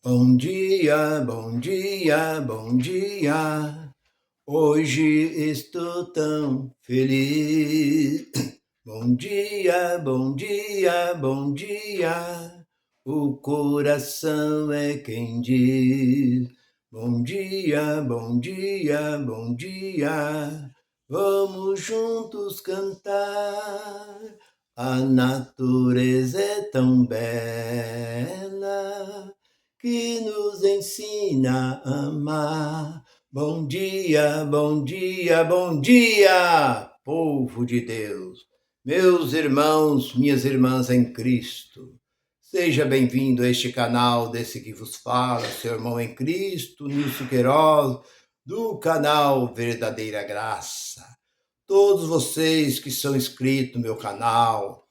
Bom dia, bom dia, bom dia. Hoje estou tão feliz. Bom dia, bom dia, bom dia. O coração é quem diz. Bom dia, bom dia, bom dia. Vamos juntos cantar. A natureza é tão bela que nos ensina a amar. Bom dia, bom dia, bom dia, povo de Deus, meus irmãos, minhas irmãs em Cristo. Seja bem-vindo a este canal desse que vos fala, seu irmão em Cristo, Nilson Queiroz, do canal Verdadeira Graça. Todos vocês que são inscritos no meu canal,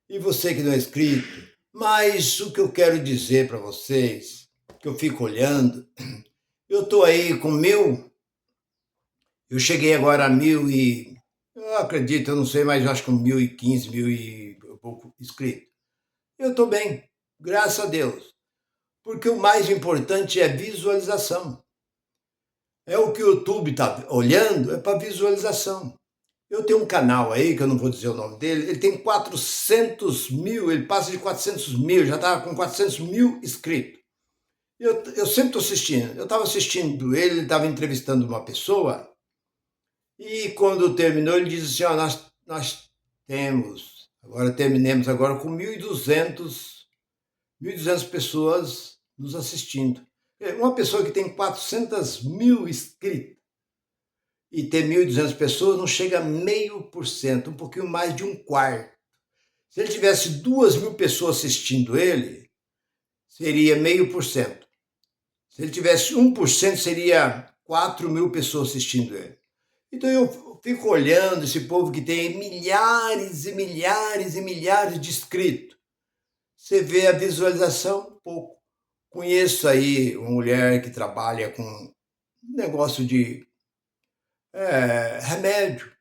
e você que não é inscrito, mas o que eu quero dizer para vocês, que eu fico olhando, eu estou aí com eu cheguei agora a eu acredito, eu não sei, mas eu acho que 1.015, mil e pouco inscritos. Eu estou bem, graças a Deus, porque o mais importante é visualização. É o que o YouTube está olhando, é para visualização. Eu tenho um canal aí, que eu não vou dizer o nome dele, ele tem 400 mil, ele passa de 400 mil, já estava com 400 mil inscritos. Eu sempre estou assistindo, eu estava assistindo ele estava entrevistando uma pessoa, e quando terminou ele disse assim, nós terminemos agora com 1.200 pessoas nos assistindo. Uma pessoa que tem 400 mil inscritos, e ter 1.200 pessoas não chega a 0,5%, um pouquinho mais de um quarto. Se ele tivesse 2.000 pessoas assistindo ele, seria 0,5%. Se ele tivesse 1%, seria 4.000 pessoas assistindo ele. Então eu fico olhando esse povo que tem milhares e milhares e milhares de inscritos. Você vê a visualização, pouco. Conheço aí uma mulher que trabalha com um negócio de remédio,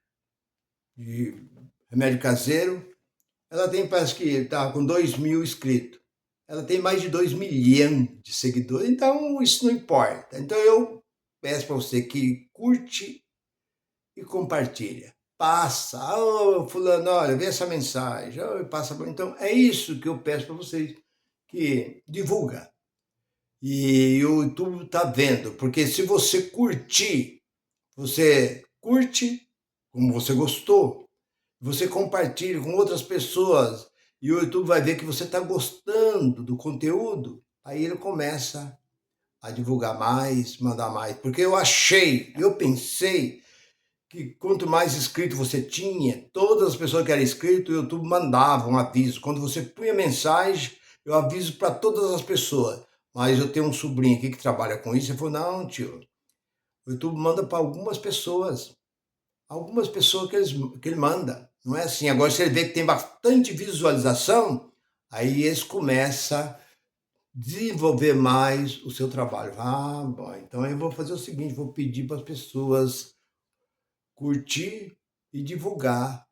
de remédio caseiro. Ela tem, parece que está com 2.000 inscritos. Ela tem mais de 2 milhões de seguidores, então isso não importa. Então eu peço para você que curte e compartilha. Passa, fulano, olha, vê essa mensagem, passa. Então é isso que eu peço para vocês, que divulga. E o YouTube está vendo, porque se você curte como você gostou, você compartilha com outras pessoas e o YouTube vai ver que você está gostando do conteúdo, aí ele começa a divulgar mais, mandar mais. Porque eu pensei que quanto mais inscrito você tinha, todas as pessoas que eram inscritas, o YouTube mandava um aviso. Quando você punha mensagem, eu aviso para todas as pessoas. Mas eu tenho um sobrinho aqui que trabalha com isso, ele falou, não, tio, o YouTube manda para algumas pessoas que ele manda. Não é assim. Agora, se ele vê que tem bastante visualização, aí eles começam a desenvolver mais o seu trabalho. Ah, bom, então eu vou fazer o seguinte, vou pedir para as pessoas curtir e divulgar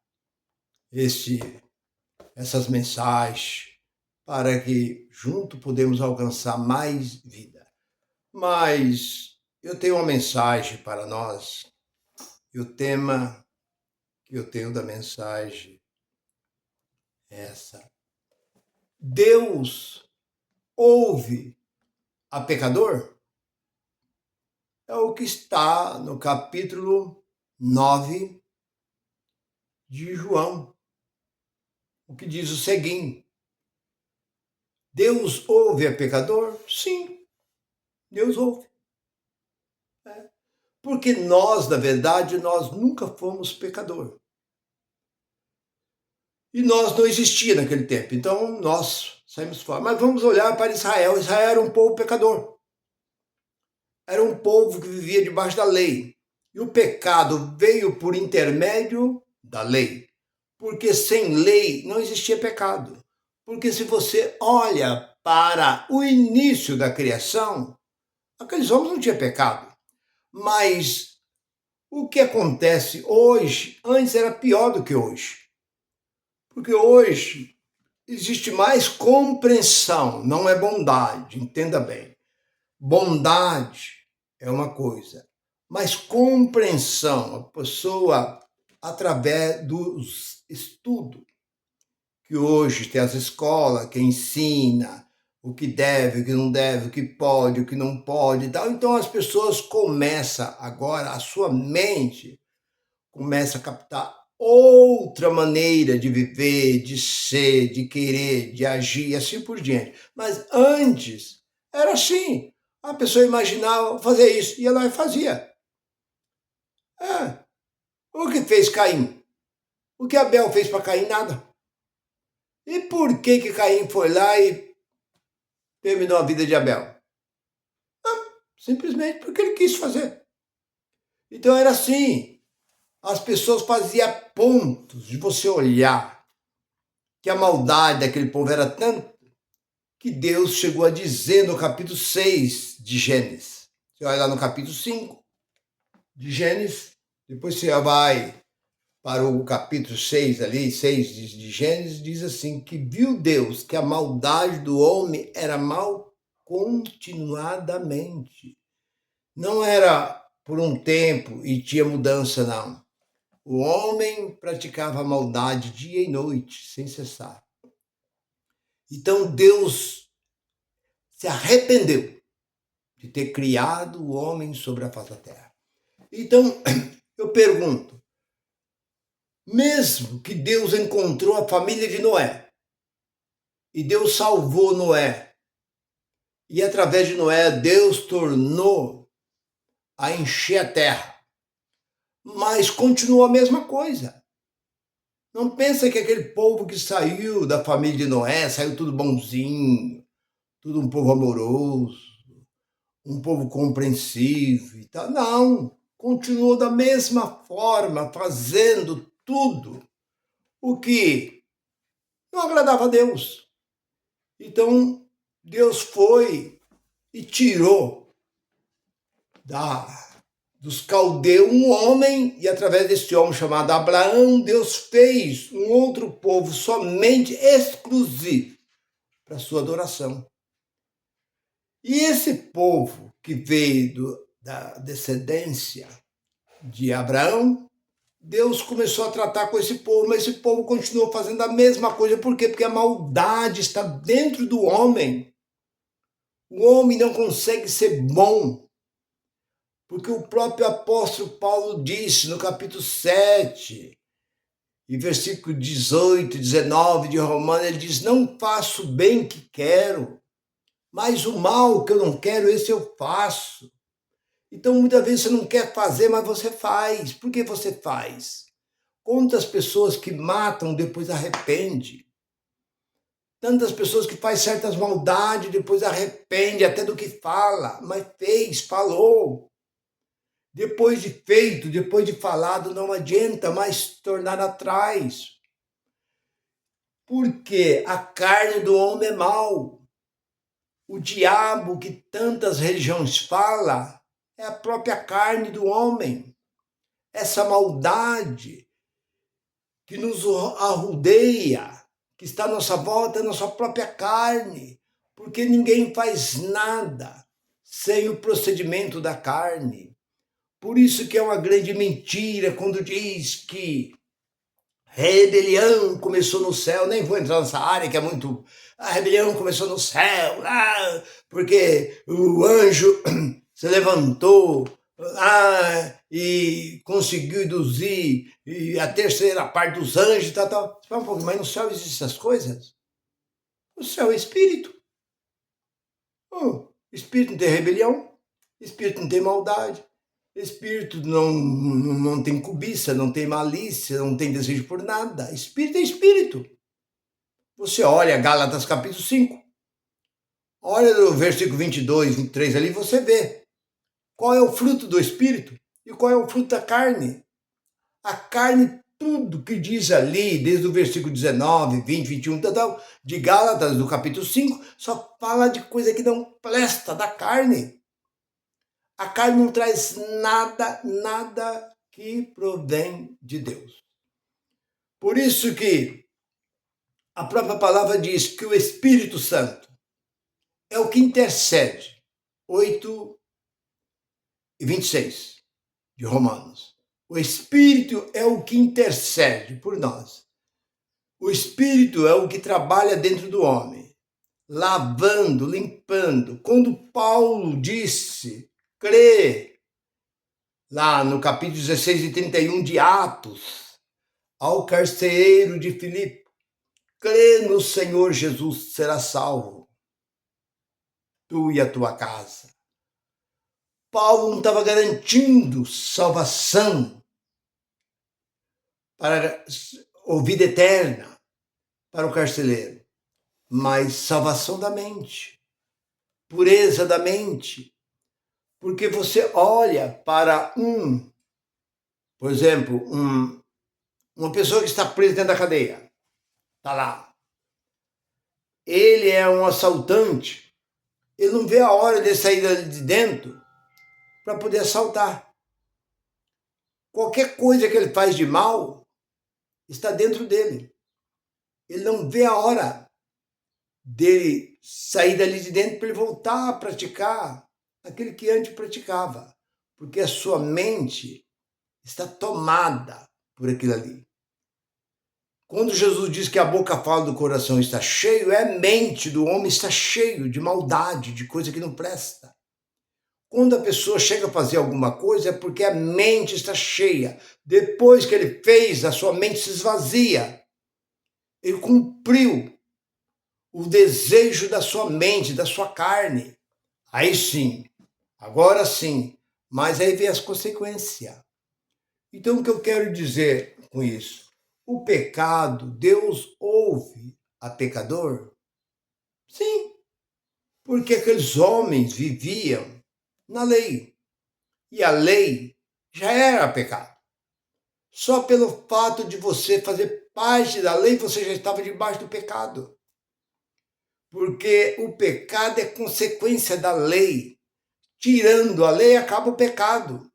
essas mensagens para que junto podemos alcançar mais vida. Mas eu tenho uma mensagem para nós, e o tema que eu tenho da mensagem é essa. Deus ouve a pecador? É o que está no capítulo 9 de João, o que diz o seguinte: Deus ouve a pecador? Sim, Deus ouve. Porque nós, na verdade, nós nunca fomos pecador. E nós não existia naquele tempo, então nós saímos fora. Mas vamos olhar para Israel. Israel era um povo pecador. Era um povo que vivia debaixo da lei. E o pecado veio por intermédio da lei. Porque sem lei não existia pecado. Porque se você olha para o início da criação, aqueles homens não tinham pecado. Mas o que acontece hoje, antes era pior do que hoje. Porque hoje existe mais compreensão, não é bondade, entenda bem. bondade é uma coisa, mas compreensão, a pessoa, através dos estudos, que hoje tem as escolas que ensina o que deve, o que não deve, o que pode, o que não pode e tal. Então as pessoas começam agora, a sua mente começa a captar outra maneira de viver, de ser, de querer, de agir e assim por diante. Mas antes era assim. A pessoa imaginava fazer isso, ia lá e fazia. É. O que fez Caim? O que Abel fez para Caim? Nada. E por que Caim foi lá e terminou a vida de Abel? Simplesmente porque ele quis fazer. Então era assim. As pessoas faziam pontos de você olhar que a maldade daquele povo era tanta que Deus chegou a dizer no capítulo 6 de Gênesis. Você olha lá no capítulo 5 de Gênesis, depois você vai para o capítulo 6 ali, 6 de Gênesis, diz assim, que viu Deus que a maldade do homem era mal continuadamente. Não era por um tempo e tinha mudança, não. O homem praticava maldade dia e noite, sem cessar. Então Deus se arrependeu de ter criado o homem sobre a face da terra. Então, eu pergunto, mesmo que Deus encontrou a família de Noé, e Deus salvou Noé, e através de Noé Deus tornou a encher a terra, mas continuou a mesma coisa. Não pensa que aquele povo que saiu da família de Noé, saiu tudo bonzinho, tudo um povo amoroso, um povo compreensivo e tal. Não, continuou da mesma forma, fazendo tudo o que não agradava a Deus. Então, Deus foi e tirou dos caldeus um homem, e através desse homem chamado Abraão, Deus fez um outro povo somente exclusivo para sua adoração. E esse povo que veio da descendência de Abraão, Deus começou a tratar com esse povo, mas esse povo continuou fazendo a mesma coisa. Por quê? Porque a maldade está dentro do homem. O homem não consegue ser bom. Porque o próprio apóstolo Paulo disse no capítulo 7, e versículo 18, 19 de Romanos, ele diz, não faço o bem que quero, mas o mal que eu não quero, esse eu faço. Então, muitas vezes você não quer fazer, mas você faz. Por que você faz? Quantas pessoas que matam, depois arrepende. Tantas pessoas que fazem certas maldades, depois arrepende até do que fala. Mas fez, falou. Depois de feito, depois de falado, não adianta mais tornar atrás. Porque a carne do homem é mal. O diabo que tantas religiões fala é a própria carne do homem. Essa maldade que nos arrodeia, que está à nossa volta, é a nossa própria carne. Porque ninguém faz nada sem o procedimento da carne. Por isso que é uma grande mentira quando diz que rebelião começou no céu. Nem vou entrar nessa área que é muito... A rebelião começou no céu, porque o anjo se levantou e conseguiu induzir a terceira parte dos anjos, tal. Espera um pouco, mas no céu existem essas coisas? O céu é espírito. Espírito não tem rebelião, espírito não tem maldade, espírito não tem cobiça, não tem malícia, não tem desejo por nada. Espírito é espírito. Você olha Gálatas capítulo 5, olha no versículo 22, 23 ali, você vê qual é o fruto do espírito e qual é o fruto da carne. A carne, tudo que diz ali, desde o versículo 19, 20, 21, de Gálatas, do capítulo 5, só fala de coisa que não presta da carne. A carne não traz nada que provém de Deus. Por isso que a própria palavra diz que o Espírito Santo é o que intercede 8:26 de Romanos. O Espírito é o que intercede por nós. O Espírito é o que trabalha dentro do homem, lavando, limpando. Quando Paulo disse, crê, lá no capítulo 16 e 31 de Atos, ao carcereiro de Filipe, crê no Senhor Jesus, será salvo, tu e a tua casa. Paulo não estava garantindo salvação para ou vida eterna para o carcereiro, mas salvação da mente, pureza da mente. Porque você olha para por exemplo, uma pessoa que está presa dentro da cadeia, está lá. Ele é um assaltante, ele não vê a hora de sair de dentro para poder assaltar. Qualquer coisa que ele faz de mal está dentro dele. Ele não vê a hora dele sair dali de dentro para ele voltar a praticar aquilo que antes praticava, porque a sua mente está tomada por aquilo ali. Quando Jesus diz que a boca fala do coração está cheio, a mente do homem está cheio de maldade, de coisa que não presta. Quando a pessoa chega a fazer alguma coisa é porque a mente está cheia. Depois que ele fez, a sua mente se esvazia. Ele cumpriu o desejo da sua mente, da sua carne. Aí sim, agora sim, mas aí vem as consequências. Então o que eu quero dizer com isso? O pecado, Deus ouve a pecador? Sim, porque aqueles homens viviam na lei. E a lei já era pecado. Só pelo fato de você fazer parte da lei, você já estava debaixo do pecado. Porque o pecado é consequência da lei. Tirando a lei, acaba o pecado.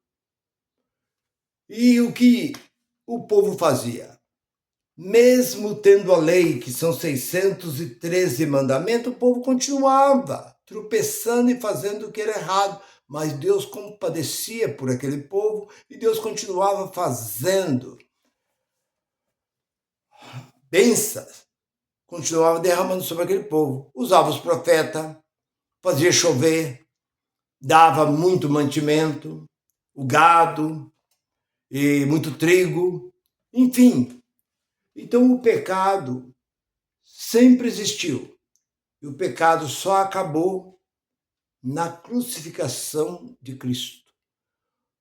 E o que o povo fazia? Mesmo tendo a lei, que são 613 mandamentos, o povo continuava tropeçando e fazendo o que era errado. Mas Deus compadecia por aquele povo e Deus continuava fazendo bênçãos, continuava derramando sobre aquele povo. Usava os profetas, fazia chover, dava muito mantimento, o gado e muito trigo, enfim. Então o pecado sempre existiu. E o pecado só acabou na crucificação de Cristo.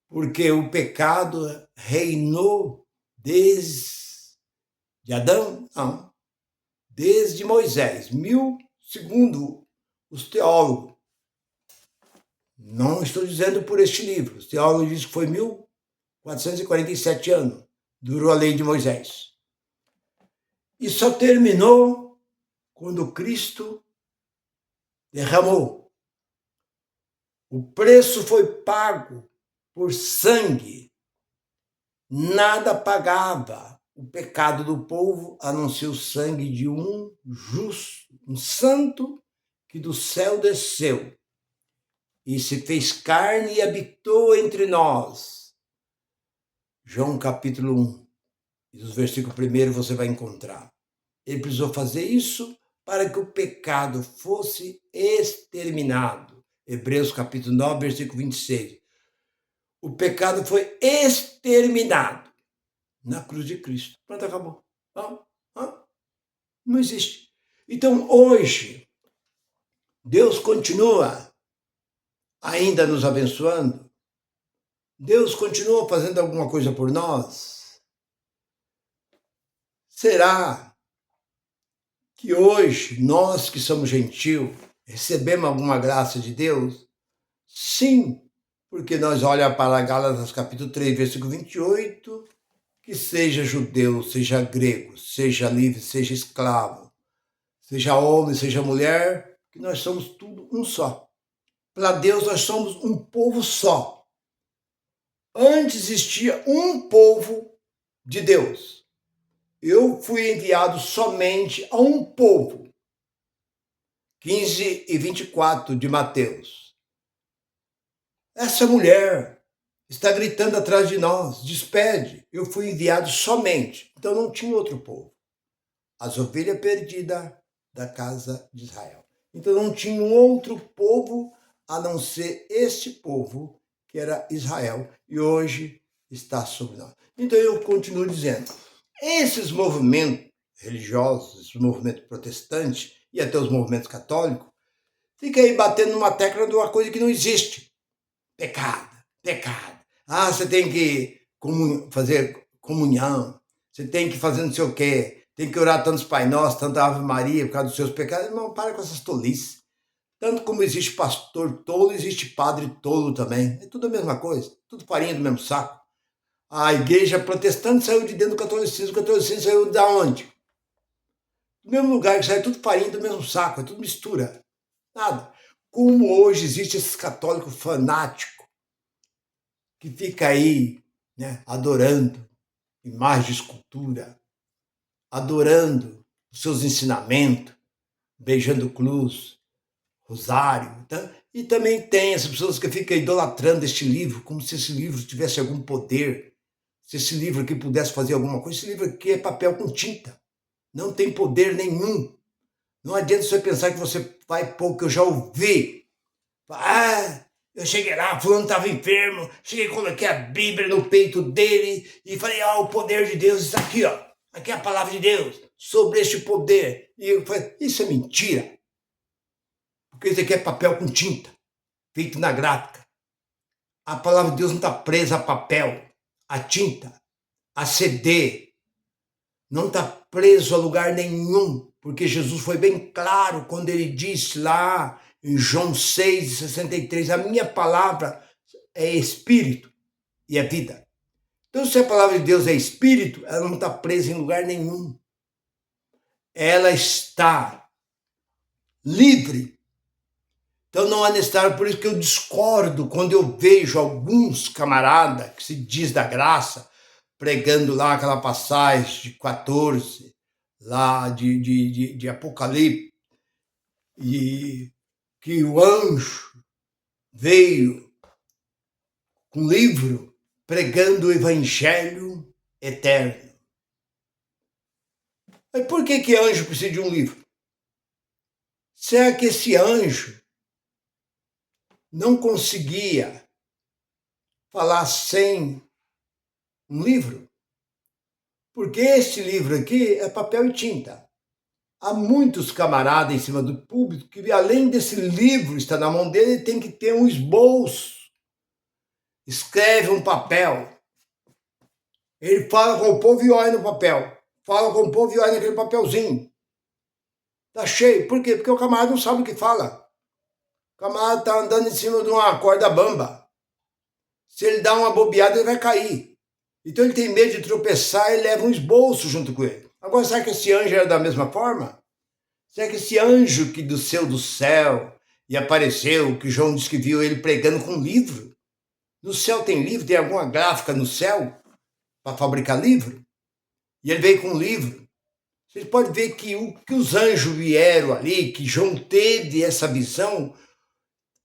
Porque o pecado reinou desde Adão? Não. Desde Moisés, segundo os teólogos. Não estou dizendo por este livro. Os teólogos dizem que foi 1447 anos. Durou a lei de Moisés. E só terminou quando Cristo derramou. O preço foi pago por sangue. Nada pagava o pecado do povo, a não ser o sangue de um justo, um santo que do céu desceu e se fez carne e habitou entre nós. João capítulo 1, e dos versículos 1 você vai encontrar. Ele precisou fazer isso para que o pecado fosse exterminado. Hebreus capítulo 9, versículo 26. O pecado foi exterminado na cruz de Cristo. Pronto, acabou. Não existe. Então, hoje, Deus continua ainda nos abençoando? Deus continua fazendo alguma coisa por nós? Será que hoje, nós que somos gentil, recebemos alguma graça de Deus? Sim, porque nós olhamos para Gálatas capítulo 3, versículo 28, que seja judeu, seja grego, seja livre, seja escravo, seja homem, seja mulher, que nós somos tudo um só. Para Deus nós somos um povo só. Antes existia um povo de Deus. Eu fui enviado somente a um povo. 15 e 24 de Mateus. Essa mulher está gritando atrás de nós, despede, eu fui enviado somente. Então não tinha outro povo. As ovelhas perdidas da casa de Israel. Então não tinha um outro povo a não ser este povo que era Israel e hoje está sobre nós. Então eu continuo dizendo, esses movimentos religiosos, esses movimentos protestantes e até os movimentos católicos, fica aí batendo numa tecla de uma coisa que não existe. Pecado, pecado. Ah, você tem que fazer comunhão, você tem que fazer não sei o quê, tem que orar tantos Pai Nosso, tanta Ave Maria por causa dos seus pecados. Irmão, para com essas tolices. Tanto como existe pastor tolo, existe padre tolo também. É tudo a mesma coisa, tudo farinha do mesmo saco. A igreja protestante saiu de dentro do catolicismo, o catolicismo saiu de onde? Do mesmo lugar que saiu, tudo farinha do mesmo saco, é tudo mistura. Nada. Como hoje existe esses católicos fanáticos que fica aí, né, adorando imagens de escultura, adorando os seus ensinamentos, beijando cruz, rosário. Tá? E também tem essas pessoas que ficam idolatrando este livro, como se esse livro tivesse algum poder, se esse livro aqui pudesse fazer alguma coisa. Esse livro aqui é papel com tinta, não tem poder nenhum. Não adianta você pensar que você vai pôr, que eu já ouvi. Ah, eu cheguei lá, fulano estava enfermo, cheguei, coloquei a Bíblia no peito dele e falei, o poder de Deus está aqui, ó. Aqui é a palavra de Deus, sobre este poder. E eu falei, isso é mentira. Porque isso aqui é papel com tinta, feito na gráfica. A palavra de Deus não está presa a papel, a tinta, a CD. Não está preso a lugar nenhum, porque Jesus foi bem claro quando ele disse lá em João 6,63, a minha palavra é espírito e é vida. Então, se a palavra de Deus é espírito, ela não está presa em lugar nenhum. Ela está livre. Então, não há necessidade, por isso que eu discordo quando eu vejo alguns camaradas que se diz da graça, pregando lá aquela passagem de 14, lá de Apocalipse, e que o anjo veio com um livro pregando o evangelho eterno. Mas por que anjo precisa de um livro? Será que esse anjo não conseguia falar sem um livro? Porque esse livro aqui é papel e tinta. Há muitos camaradas em cima do púlpito que, além desse livro estar na mão dele, tem que ter um esboço. Escreve um papel. Ele fala com o povo e olha no papel. Fala com o povo e olha naquele papelzinho. Tá cheio. Por quê? Porque o camarada não sabe o que fala. O camarada tá andando em cima de uma corda bamba. Se ele dá uma bobeada, ele vai cair. Então ele tem medo de tropeçar e leva um esboço junto com ele. Agora, será que esse anjo era da mesma forma? Será que esse anjo que desceu do céu e apareceu, que João disse que viu ele pregando com um livro? No céu tem livro? Tem alguma gráfica no céu para fabricar livro? E ele veio com um livro. Vocês podem ver que o que os anjos vieram ali, que João teve essa visão,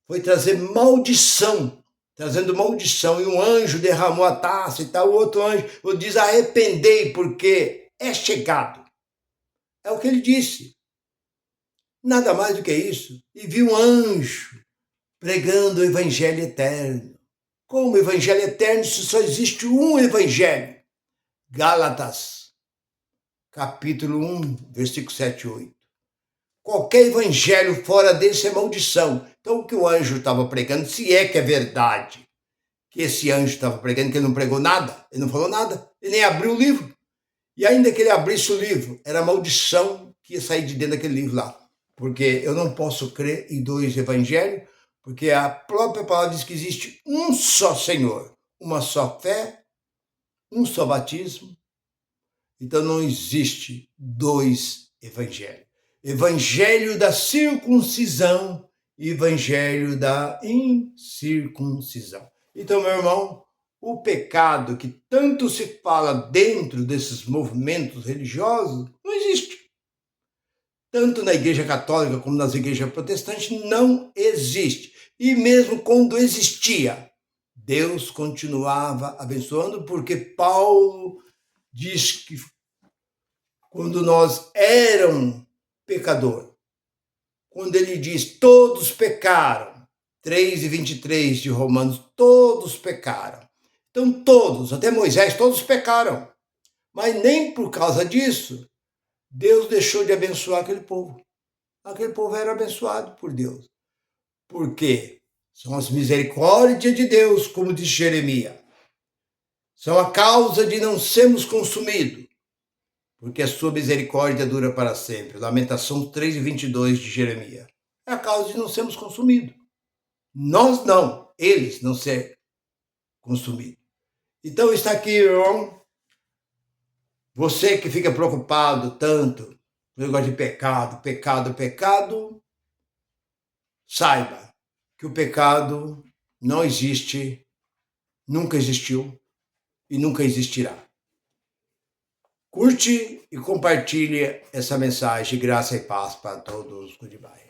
foi trazer maldição, trazendo maldição. E um anjo derramou a taça e tal, o outro anjo diz, arrependei, porque é chegado. É o que ele disse. Nada mais do que isso. E viu um anjo pregando o evangelho eterno. Como evangelho eterno se só existe um evangelho? Gálatas, capítulo 1, versículo 7 e 8. Qualquer evangelho fora desse é maldição. Então o que o anjo estava pregando, se é que é verdade, que esse anjo estava pregando, que ele não pregou nada, ele não falou nada, ele nem abriu o livro. E ainda que ele abrisse o livro, era maldição que ia sair de dentro daquele livro lá. Porque eu não posso crer em dois evangelhos, porque a própria palavra diz que existe um só Senhor, uma só fé, um só batismo. Então não existe dois evangelhos. Evangelho da circuncisão e evangelho da incircuncisão. Então, meu irmão, o pecado que tanto se fala dentro desses movimentos religiosos não existe. Tanto na igreja católica como nas igrejas protestantes, não existe. E mesmo quando existia, Deus continuava abençoando, porque Paulo diz que quando nós éramos pecadores, quando ele diz todos pecaram, 3:23 de Romanos, todos pecaram. Então todos, até Moisés, todos pecaram. Mas nem por causa disso, Deus deixou de abençoar aquele povo. Aquele povo era abençoado por Deus. Por quê? São as misericórdias de Deus, como diz Jeremias. São a causa de não sermos consumidos, porque a sua misericórdia dura para sempre. Lamentação 3:22 de Jeremias. É a causa de não sermos consumidos. Nós não, eles não ser consumidos. Então está aqui, irmão, você que fica preocupado tanto com o negócio de pecado, pecado, saiba que o pecado não existe, nunca existiu e nunca existirá. Curte e compartilhe essa mensagem. Graça e paz para todos. Goodbye.